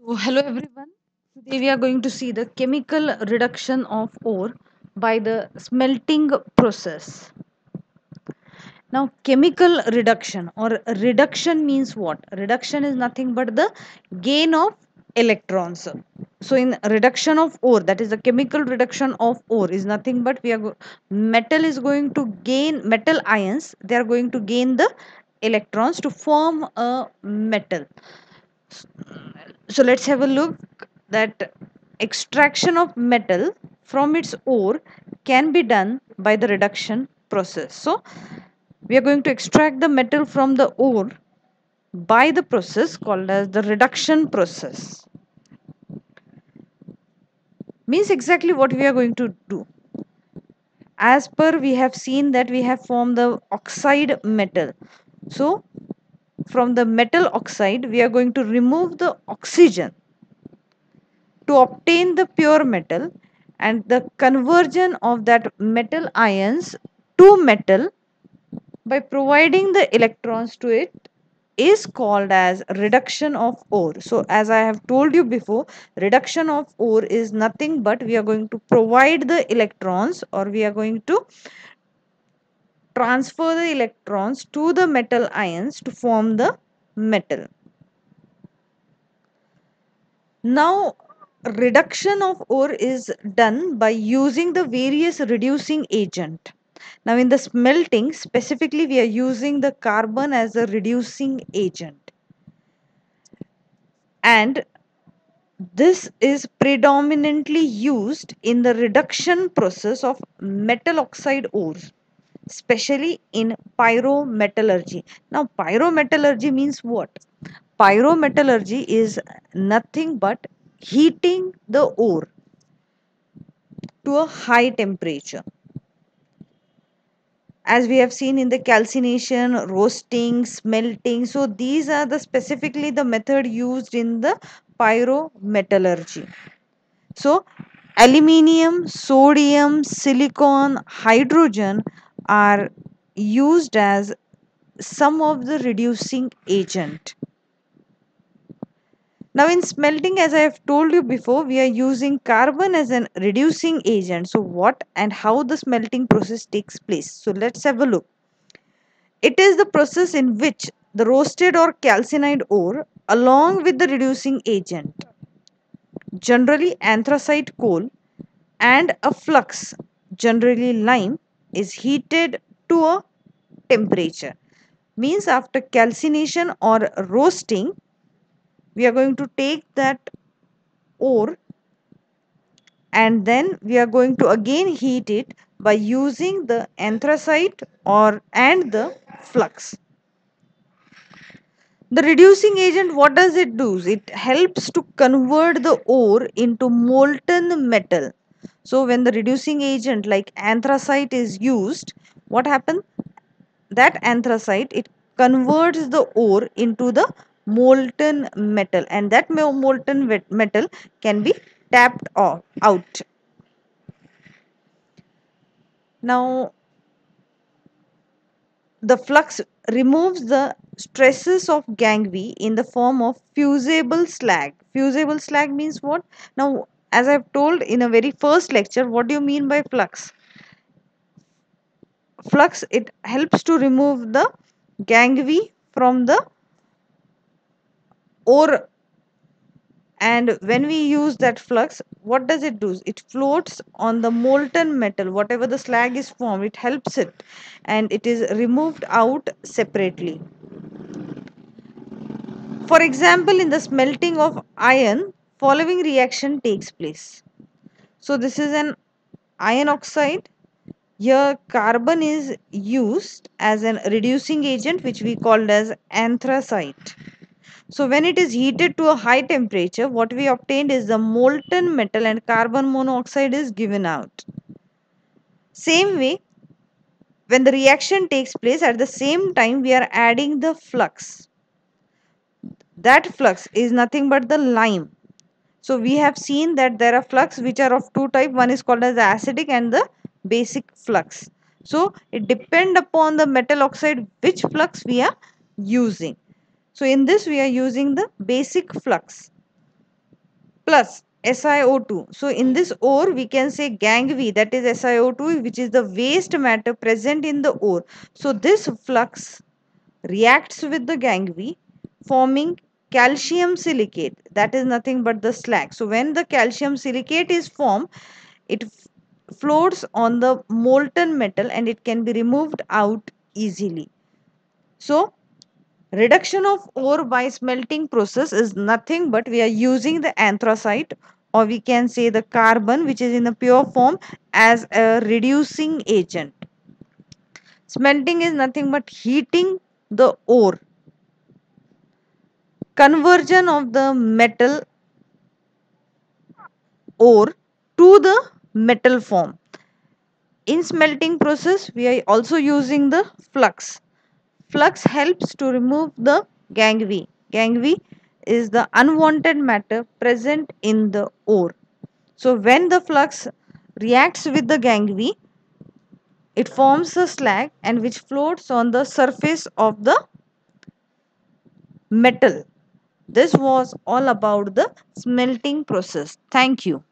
Oh, hello everyone. Today we are going to see the chemical reduction of ore by the smelting process. Now, chemical reduction or reduction means what? Reduction is nothing but the gain of electrons. So, in reduction of ore, that is the chemical reduction of ore, is nothing but metal is going to gain metal ions. They are going to gain the electrons to form a metal. So let's have a look that extraction of metal from its ore can be done by the reduction process. So we are going to extract the metal from the ore by the process called as the reduction process. Means exactly what we are going to do. As per we have seen that we have formed the oxide metal. So from the metal oxide we are going to remove the oxygen to obtain the pure metal, and the conversion of that metal ions to metal by providing the electrons to it is called as reduction of ore. So as I have told you before, reduction of ore is nothing but we are going to provide the electrons, or we are going to transfer the electrons to the metal ions to form the metal. Now, reduction of ore is done by using the various reducing agent. Now, in the smelting, specifically, we are using the carbon as a reducing agent. And this is predominantly used in the reduction process of metal oxide ores, especially in pyrometallurgy. Now, pyrometallurgy means what? Pyrometallurgy is nothing but heating the ore to a high temperature. As we have seen in the calcination, roasting, smelting. So these are the specifically the method used in the pyrometallurgy. So aluminium, sodium, silicon, hydrogen are used as some of the reducing agent. Now in smelting, as I have told you before, we are using carbon as an reducing agent. So what and how the smelting process takes place? So let's have a look. It is the process in which the roasted or calcined ore along with the reducing agent, generally anthracite coal, and a flux, generally lime, is heated to a temperature. Means after calcination or roasting, we are going to take that ore and then we are going to again heat it by using the anthracite or and the flux. The reducing agent, what does it do? It helps to convert the ore into molten metal. So when the reducing agent like anthracite is used, what happens? That anthracite, it converts the ore into the molten metal, and that molten metal can be tapped off out. Now the flux removes the stresses of gangue in the form of fusible slag. Fusible slag means what? Now, as I've told in a very first lecture, what do you mean by flux? Flux, it helps to remove the gangue from the ore, and when we use that flux, what does it do? It floats on the molten metal, whatever the slag is formed, it helps it, and it is removed out separately. For example, in the smelting of iron, following reaction takes place. So this is an iron oxide. Here carbon is used as an reducing agent, which we called as anthracite. So when it is heated to a high temperature, what we obtained is the molten metal and carbon monoxide is given out. Same way, when the reaction takes place, at the same time we are adding the flux. That flux is nothing but the lime. So we have seen that there are flux which are of two type. One is called as the acidic and the basic flux. So it depends upon the metal oxide which flux we are using. So in this we are using the basic flux. plus SiO2. So in this ore we can say gang V, that is SiO2, which is the waste matter present in the ore. So this flux reacts with the gang V, forming calcium silicate, that is nothing but the slag. So when the calcium silicate is formed, it floats on the molten metal and it can be removed out easily. So reduction of ore by smelting process is nothing but we are using the anthracite, or we can say the carbon, which is in the pure form, as a reducing agent. Smelting is nothing but heating the ore. Conversion of the metal ore to the metal form. In smelting process, we are also using the flux. Flux helps to remove the gangue. Gangue is the unwanted matter present in the ore. So when the flux reacts with the gangue, it forms a slag and which floats on the surface of the metal. This was all about the smelting process. Thank you.